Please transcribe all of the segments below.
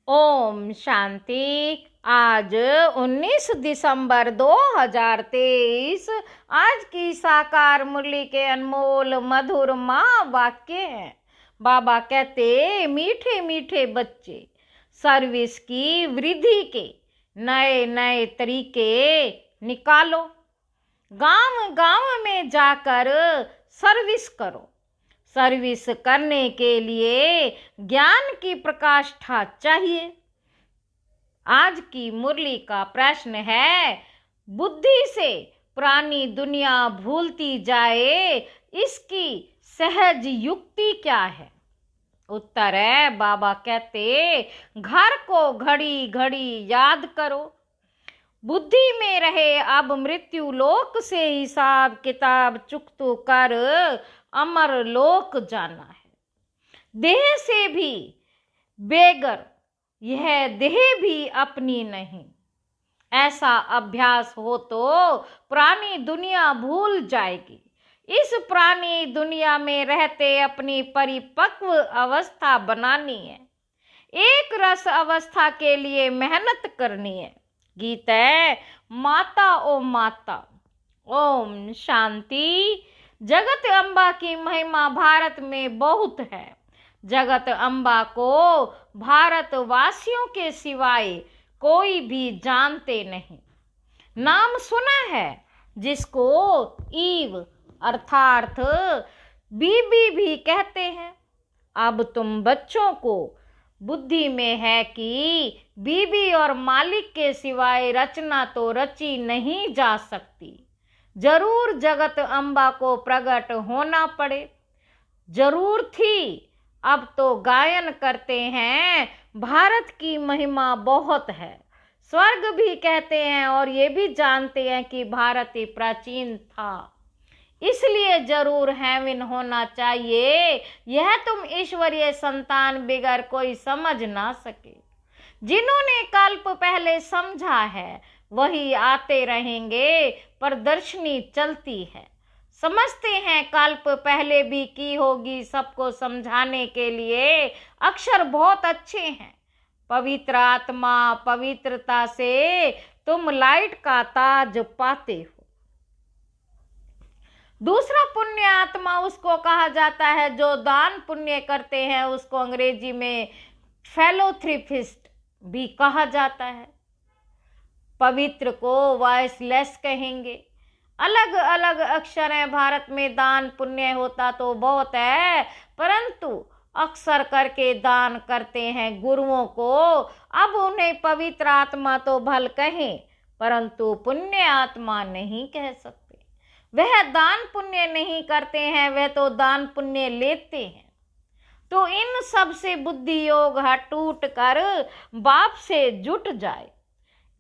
ओम शांति। आज 19 दिसंबर 2023 आज की साकार मुरली के अनमोल मधुर वाक्य हैं। बाबा कहते, मीठे मीठे बच्चे सर्विस की वृद्धि के नए नए तरीके निकालो। गांव गांव में जाकर सर्विस करो। सर्विस करने के लिए ज्ञान की प्रकाष्ठा चाहिए। आज की मुरली का प्रश्न है, बुद्धि से पुरानी दुनिया भूलती जाए, इसकी सहज युक्ति क्या है? उत्तर है, बाबा कहते, घर को घड़ी घड़ी याद करो। बुद्धि में रहे अब मृत्यु लोक से हिसाब किताब चुकतू कर अमर लोक जाना है। देह से भी बेगर यह देह भी अपनी नहीं। ऐसा अभ्यास हो तो पुरानी दुनिया भूल जाएगी। इस पुरानी दुनिया में रहते अपनी परिपक्व अवस्था बनानी है। एक रस अवस्था के लिए मेहनत करनी है। गीत है, माता ओ माता। ओम शांति। जगत अम्बा की महिमा भारत में बहुत है। जगत अम्बा को भारतवासियों के सिवाय कोई भी जानते नहीं। नाम सुना है जिसको ईव अर्थात बीबी भी कहते हैं। अब तुम बच्चों को बुद्धि में है कि बीबी और मालिक के सिवाय रचना तो रची नहीं जा सकती। जरूर जगत अम्बा को प्रकट होना पड़े। जरूर थी, अब तो गायन करते हैं। भारत की महिमा बहुत है। स्वर्ग भी कहते हैं और ये भी जानते हैं कि भारत ही प्राचीन था, इसलिए जरूर हेवन होना चाहिए। यह तुम ईश्वरीय संतान बिगर कोई समझ ना सके। जिन्होंने कल्प पहले समझा है वही आते रहेंगे। प्रदर्शनी चलती है। समझते हैं कल्प पहले भी की होगी। सबको समझाने के लिए अक्षर बहुत अच्छे हैं। पवित्र आत्मा, पवित्रता से तुम लाइट का ताज पाते हो। दूसरा पुण्य आत्मा उसको कहा जाता है जो दान पुण्य करते हैं। उसको अंग्रेजी में फेलोथ्रिफिस्ट भी कहा जाता है। पवित्र को वॉइसलेस कहेंगे। अलग अलग अक्षर हैं। भारत में दान पुण्य होता तो बहुत है, परंतु अक्सर करके दान करते हैं गुरुओं को। अब उन्हें पवित्र आत्मा तो भल कहें, परंतु पुण्य आत्मा नहीं कह सकते। वह दान पुण्य नहीं करते हैं, वह तो दान पुण्य लेते हैं। तो इन सब से बुद्धि योग टूट कर बाप से जुट जाए।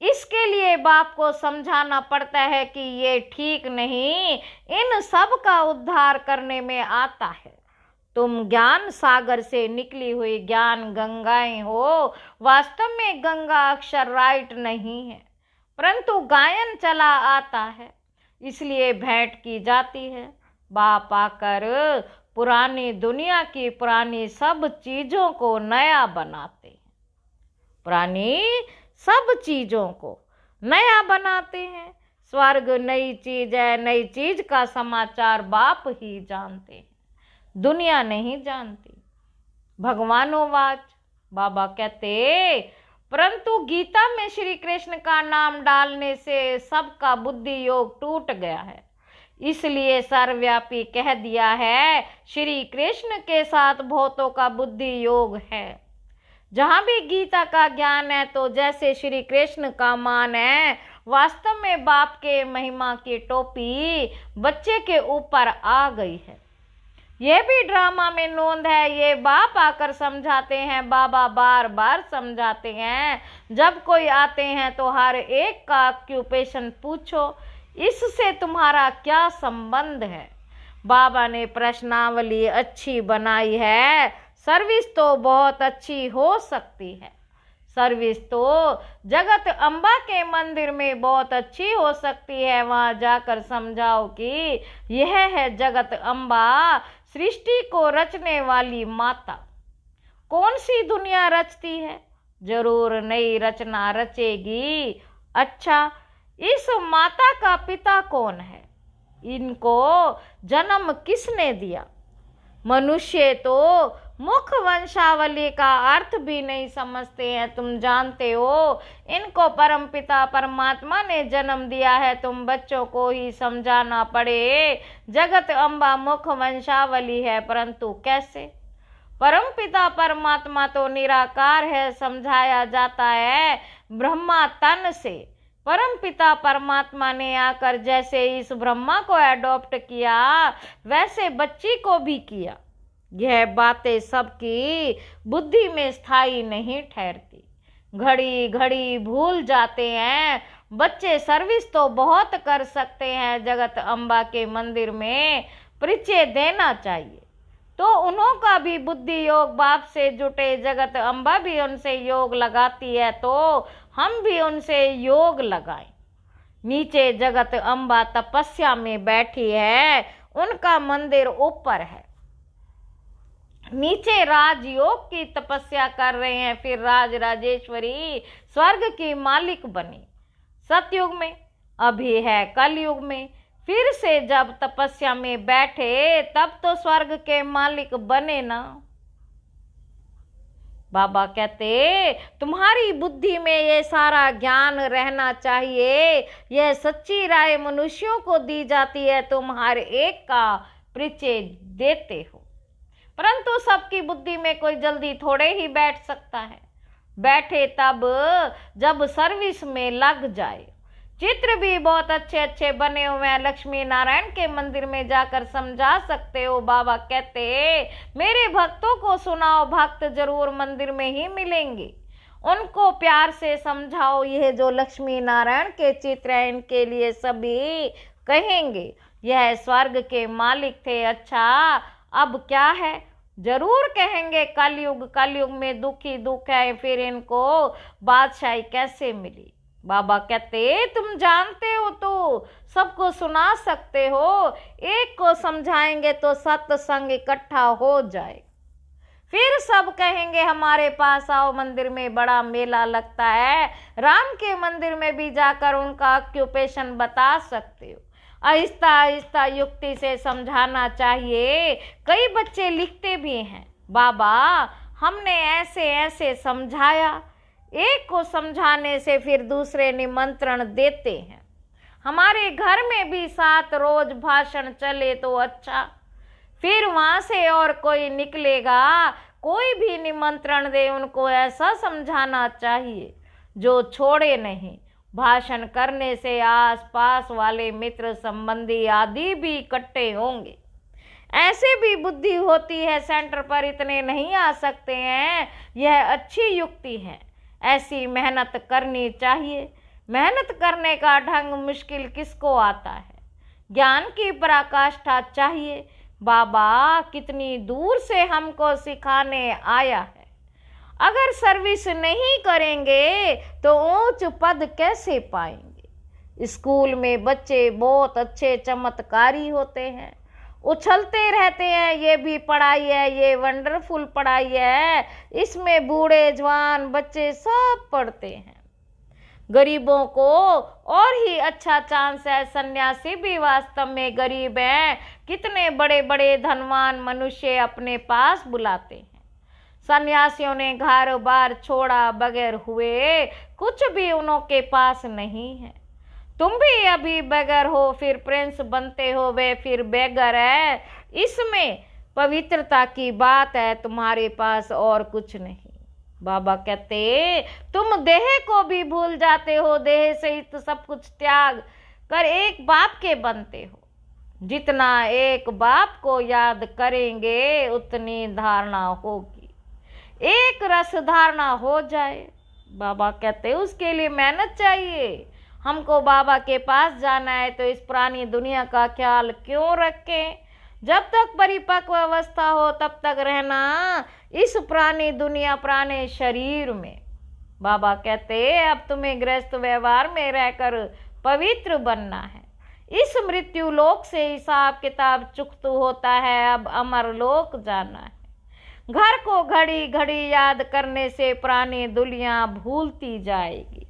इसके लिए बाप को समझाना पड़ता है कि ये ठीक नहीं। इन सब का उद्धार करने में आता है। तुम ज्ञान सागर से निकली हुई ज्ञान गंगाएं हो। वास्तव में गंगा अक्षर राइट नहीं है, परंतु गायन चला आता है, इसलिए भेंट की जाती है। बाप आकर पुरानी दुनिया की पुरानी सब चीजों को नया बनाते हैं। पुरानी सब चीजों को नया बनाते हैं। स्वर्ग नई चीज है। नई चीज का समाचार बाप ही जानते हैं, दुनिया नहीं जानती। भगवानोवाच, बाबा कहते, परंतु गीता में श्री कृष्ण का नाम डालने से सबका बुद्धि योग टूट गया है। इसलिए सर्वव्यापी कह दिया है, श्री कृष्ण के साथ बहुतों का बुद्धि योग है। जहाँ भी गीता का ज्ञान है तो जैसे श्री कृष्ण का मान है। वास्तव में बाप के महिमा की टोपी बच्चे के ऊपर आ गई है। यह भी ड्रामा में नोंद है। ये बाप आकर समझाते हैं। बाबा बार बार समझाते हैं। जब कोई आते हैं तो हर एक का ऑक्यूपेशन पूछो, इससे तुम्हारा क्या संबंध है। बाबा ने प्रश्नावली अच्छी बनाई है। सर्विस तो बहुत अच्छी हो सकती है। सर्विस तो जगत अम्बा के मंदिर में बहुत अच्छी हो सकती है। वहां जाकर समझाओ कि यह है जगत अम्बा, सृष्टि को रचने वाली माता। कौन सी दुनिया रचती है? जरूर नई रचना रचेगी। अच्छा, इस माता का पिता कौन है? इनको जन्म किसने दिया? मनुष्य तो मुख वंशावली का अर्थ भी नहीं समझते हैं। तुम जानते हो इनको परमपिता परमात्मा ने जन्म दिया है। तुम बच्चों को ही समझाना पड़े। जगत अम्बा मुख वंशावली है, परंतु कैसे? परमपिता परमात्मा तो निराकार है, समझाया जाता है ब्रह्मा तन से। परमपिता परमात्मा ने आकर जैसे इस ब्रह्मा को अडॉप्ट किया, वैसे बच्ची को भी किया। यह बातें सबकी बुद्धि में स्थायी नहीं ठहरती, घड़ी घड़ी भूल जाते हैं। बच्चे सर्विस तो बहुत कर सकते हैं, जगत अम्बा के मंदिर में परिचय देना चाहिए तो उन्हों का भी बुद्धि योग बाप से जुटे। जगत अम्बा भी उनसे योग लगाती है तो हम भी उनसे योग लगाएं। नीचे जगत अम्बा तपस्या में बैठी है, उनका मंदिर ऊपर है। नीचे राजयोग की तपस्या कर रहे हैं, फिर राज राजेश्वरी स्वर्ग की मालिक बनी सतयुग में, अभी है कलयुग में। फिर से जब तपस्या में बैठे तब तो स्वर्ग के मालिक बने ना। बाबा कहते तुम्हारी बुद्धि में ये सारा ज्ञान रहना चाहिए। यह सच्ची राय मनुष्यों को दी जाती है, तुम हर एक का परिचय देते हो, परंतु सबकी बुद्धि में कोई जल्दी थोड़े ही बैठ सकता है। बैठे तब जब सर्विस में लग जाए। चित्र भी बहुत अच्छे अच्छे बने हुए हैं, लक्ष्मी नारायण के मंदिर में जाकर समझा सकते हो। बाबा कहते मेरे भक्तों को सुनाओ, भक्त जरूर मंदिर में ही मिलेंगे, उनको प्यार से समझाओ। यह जो लक्ष्मी नारायण के चित्र हैं इनके लिए सभी कहेंगे यह स्वर्ग के मालिक थे। अच्छा, अब क्या है? जरूर कहेंगे कलयुग, कलयुग में दुखी दुख है, फिर इनको बादशाही कैसे मिली? बाबा कहते तुम जानते हो तो सबको सुना सकते हो, एक को समझाएंगे तो सत्संग इकट्ठा हो जाए। फिर सब कहेंगे हमारे पास आओ, मंदिर में बड़ा मेला लगता है। राम के मंदिर में भी जाकर उनका ऑक्यूपेशन बता सकते हो। आहिस्ता आहिस्ता युक्ति से समझाना चाहिए। कई बच्चे लिखते भी हैं, बाबा हमने ऐसे ऐसे समझाया। एक को समझाने से फिर दूसरे निमंत्रण देते हैं। हमारे घर में भी 7 रोज भाषण चले तो अच्छा, फिर वहां से और कोई निकलेगा, कोई भी निमंत्रण दे उनको ऐसा समझाना चाहिए जो छोड़े नहीं। भाषण करने से आस पास वाले मित्र संबंधी आदि भी इकट्ठे होंगे। ऐसे भी बुद्धि होती है, सेंटर पर इतने नहीं आ सकते हैं, यह अच्छी युक्ति है। ऐसी मेहनत करनी चाहिए। मेहनत करने का ढंग मुश्किल किसको आता है? ज्ञान की पराकाष्ठा चाहिए। बाबा कितनी दूर से हमको सिखाने आया है। अगर सर्विस नहीं करेंगे तो ऊंच पद कैसे पाएंगे? स्कूल में बच्चे बहुत अच्छे चमत्कारी होते हैं, उछलते रहते हैं, ये भी पढ़ाई है, ये वंडरफुल पढ़ाई है, इसमें बूढ़े जवान बच्चे सब पढ़ते हैं। गरीबों को और ही अच्छा चांस है। सन्यासी भी वास्तव में गरीब हैं, कितने बड़े बड़े धनवान मनुष्य अपने पास बुलाते हैं। सन्यासियों ने घर बार छोड़ा, बगैर हुए कुछ भी उनके पास नहीं है। तुम भी अभी बेगर हो, फिर प्रिंस बनते हो, वे फिर बेगर है। इसमें पवित्रता की बात है, तुम्हारे पास और कुछ नहीं। बाबा कहते तुम देह को भी भूल जाते हो, देह सहित सब कुछ त्याग कर एक बाप के बनते हो। जितना एक बाप को याद करेंगे उतनी धारणा होगी, एक रस धारणा हो जाए। बाबा कहते उसके लिए मेहनत चाहिए। हमको बाबा के पास जाना है तो इस पुरानी दुनिया का ख्याल क्यों रखें? जब तक परिपक्व अवस्था हो तब तक रहना इस पुरानी दुनिया पुराने शरीर में। बाबा कहते अब तुम्हें गृहस्थ व्यवहार में रहकर पवित्र बनना है। इस मृत्यु लोक से हिसाब किताब चुकता होता है, अब अमर लोक जाना है। घर को घड़ी घड़ी याद करने से पुरानी दुनिया भूलती जाएगी।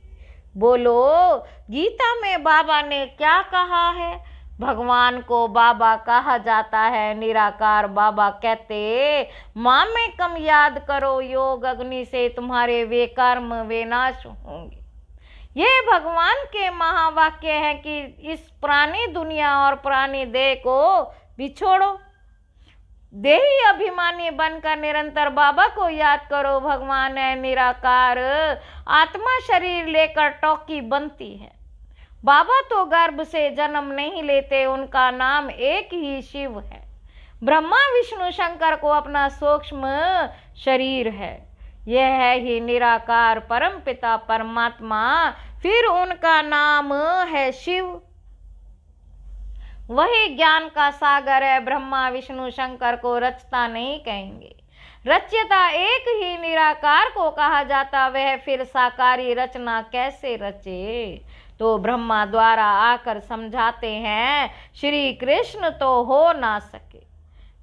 बोलो, गीता में बाबा ने क्या कहा है? भगवान को बाबा कहा जाता है निराकार। बाबा कहते, माँ में कम याद करो, योग अग्नि से तुम्हारे वे कर्म विनाश होंगे। ये भगवान के महावाक्य है कि इस पुरानी दुनिया और पुरानी देह को बिछोड़ो। देही अभिमानी बनकर निरंतर बाबा को याद करो। भगवान है निराकार, आत्मा शरीर लेकर टॉकी बनती है। बाबा तो गर्भ से जन्म नहीं लेते, उनका नाम एक ही शिव है। ब्रह्मा विष्णु शंकर को अपना सूक्ष्म शरीर है। यह है ही निराकार परम पिता परमात्मा, फिर उनका नाम है शिव। वही ज्ञान का सागर है। ब्रह्मा विष्णु शंकर को रचता नहीं कहेंगे, रच्यता एक ही निराकार को कहा जाता। वह फिर साकारी रचना कैसे रचे? तो ब्रह्मा द्वारा आकर समझाते हैं, श्री कृष्ण तो हो ना सके।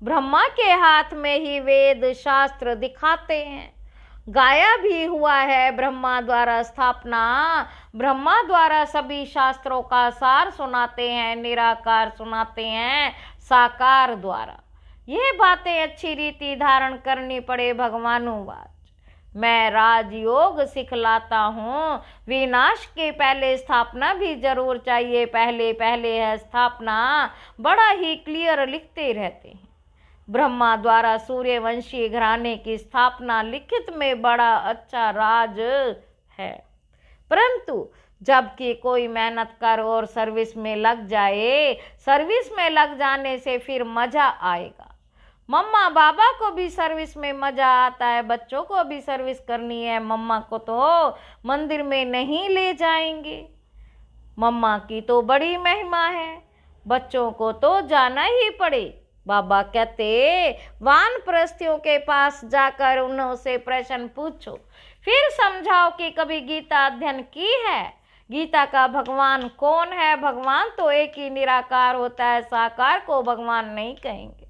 ब्रह्मा के हाथ में ही वेद शास्त्र दिखाते हैं। गाया भी हुआ है ब्रह्मा द्वारा स्थापना। ब्रह्मा द्वारा सभी शास्त्रों का सार सुनाते हैं, निराकार सुनाते हैं साकार द्वारा। यह बातें अच्छी रीति धारण करनी पड़े भगवानुवाच। मैं राजयोग सिखलाता हूँ, विनाश के पहले स्थापना भी जरूर चाहिए। पहले पहले है स्थापना, बड़ा ही क्लियर लिखते रहते हैं। ब्रह्मा द्वारा सूर्यवंशी घराने की स्थापना लिखित में बड़ा अच्छा राज है। परंतु जबकि कोई मेहनत कर और सर्विस में लग जाए, सर्विस में लग जाने से फिर मजा आएगा। मम्मा बाबा को भी सर्विस में मजा आता है, बच्चों को भी सर्विस करनी है। मम्मा को तो मंदिर में नहीं ले जाएंगे, मम्मा की तो बड़ी महिमा है, बच्चों को तो जाना ही पड़े। बाबा कहते, वानप्रस्थियों के पास जाकर उनसे प्रश्न पूछो, फिर समझाओ कि कभी गीता अध्ययन की है। गीता का भगवान कौन है? भगवान तो एक ही निराकार होता है, साकार को भगवान नहीं कहेंगे।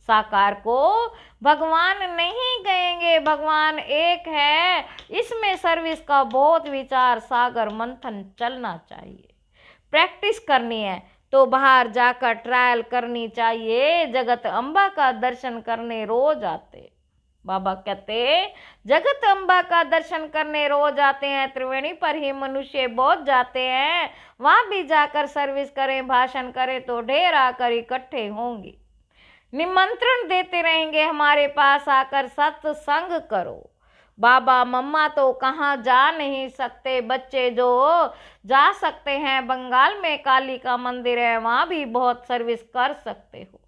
साकार को भगवान नहीं कहेंगे, भगवान एक है। इसमें सर्विस का बहुत विचार सागर मंथन चलना चाहिए। प्रैक्टिस करनी है तो बाहर जाकर ट्रायल करनी चाहिए। जगत अम्बा का दर्शन करने रोज आते। बाबा कहते, जगत अम्बा का दर्शन करने रोज आते हैं। त्रिवेणी पर ही मनुष्य बहुत जाते हैं। वहां भी जाकर सर्विस करें, भाषण करें तो ढेर आकर इकट्ठे होंगे। निमंत्रण देते रहेंगे, हमारे पास आकर सत्संग करो। बाबा मम्मा तो कहाँ जा नहीं सकते, बच्चे जो जा सकते हैं। बंगाल में काली का मंदिर है, वहाँ भी बहुत सर्विस कर सकते हो।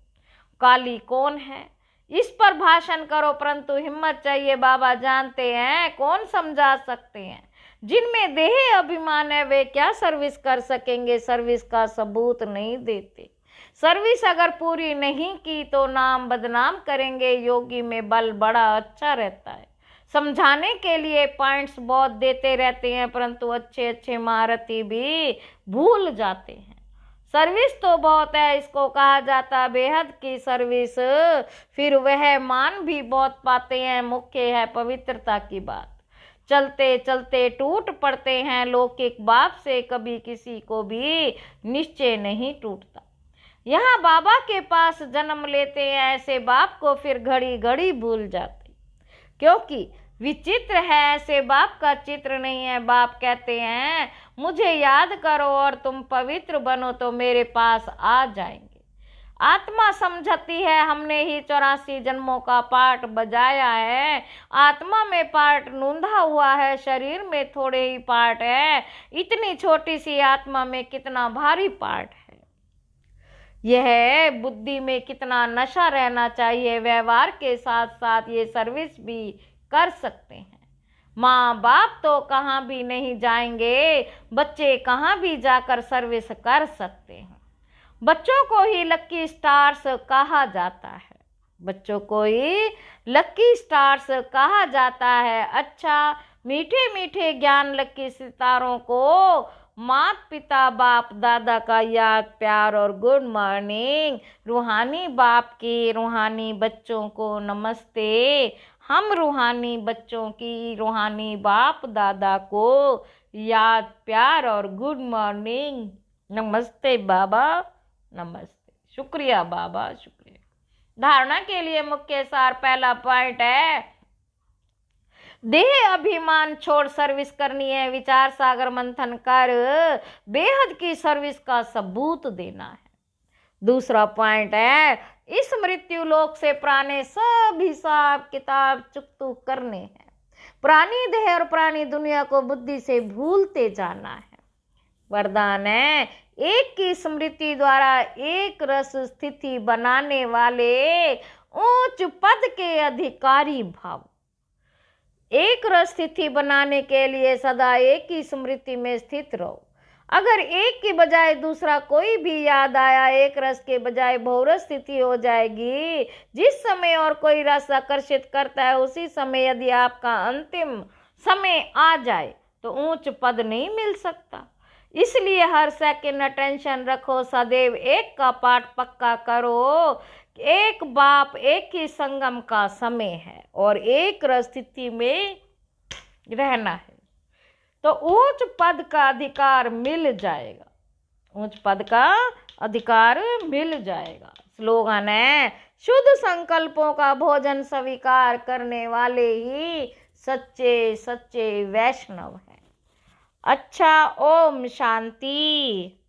काली कौन है इस पर भाषण करो, परंतु हिम्मत चाहिए। बाबा जानते हैं, कौन समझा सकते हैं। जिनमें देह अभिमान है वे क्या सर्विस कर सकेंगे? सर्विस का सबूत नहीं देते। सर्विस अगर पूरी नहीं की तो नाम बदनाम करेंगे। योगी में बल बड़ा अच्छा रहता है, समझाने के लिए पॉइंट्स बहुत देते रहते हैं, परंतु अच्छे अच्छे महारथी भी भूल जाते हैं। सर्विस तो बहुत है, इसको कहा जाता बेहद की सर्विस। फिर वह मान भी बहुत पाते हैं। मुख्य है पवित्रता की बात। चलते चलते टूट पड़ते हैं। लौकिक बाप से कभी किसी को भी निश्चय नहीं टूटता। यहाँ बाबा के पास जन्म लेते हैं, ऐसे बाप को फिर घड़ी घड़ी भूल जाते, क्योंकि विचित्र है। ऐसे बाप का चित्र नहीं है। बाप कहते हैं, मुझे याद करो और तुम पवित्र बनो तो मेरे पास आ जाएंगे। आत्मा समझती है, हमने ही 84 जन्मों का पाठ बजाया है। आत्मा में पाठ नूंधा हुआ है, शरीर में थोड़े ही पाठ है। इतनी छोटी सी आत्मा में कितना भारी पाठ है। यह बुद्धि में कितना नशा रहना चाहिए। व्यवहार के साथ साथ ये सर्विस भी कर सकते हैं। माँ बाप तो कहाँ भी नहीं जाएंगे, बच्चे कहाँ भी जाकर सर्विस कर सकते हैं। बच्चों को ही लक्की स्टार्स कहा जाता है। बच्चों को ही लक्की स्टार्स कहा जाता है। अच्छा, मीठे मीठे ज्ञान लक्की सितारों को माता पिता बाप दादा का याद प्यार और गुड मॉर्निंग। रूहानी बाप के रूहानी बच्चों को नमस्ते। हम रूहानी बच्चों की रूहानी बाप दादा को याद प्यार और गुड मॉर्निंग। नमस्ते बाबा, नमस्ते। शुक्रिया बाबा, शुक्रिया। धारणा के लिए मुख्य सार पहला पॉइंट है, देह अभिमान छोड़ सर्विस करनी है। विचार सागर मंथन कर बेहद की सर्विस का सबूत देना है। दूसरा पॉइंट है, इस मृत्यु लोक से पुराने सब हिसाब किताब चुकतू करने हैं। पुरानी देह और पुरानी दुनिया को बुद्धि से भूलते जाना है। वरदान है, एक की स्मृति द्वारा एक रस स्थिति बनाने वाले उच्च पद के अधिकारी भाव। एक रस स्थिति बनाने के लिए सदा एक ही स्मृति में स्थित रहो। अगर एक की बजाय दूसरा कोई भी याद आया, एक रस के बजाय बहुरस स्थिति हो जाएगी। जिस समय और कोई रस आकर्षित करता है, उसी समय यदि आपका अंतिम समय आ जाए तो ऊंच पद नहीं मिल सकता। इसलिए हर सेकंड अटेंशन रखो, सदैव एक का पाठ पक्का करो। एक बाप एक ही संगम का समय है और एक स्थिति में रहना है, तो उच्च पद का अधिकार मिल जाएगा। उच्च पद का अधिकार मिल जाएगा। स्लोगन है, शुद्ध संकल्पों का भोजन स्वीकार करने वाले ही सच्चे सच्चे वैष्णव हैं। अच्छा, ओम शांति।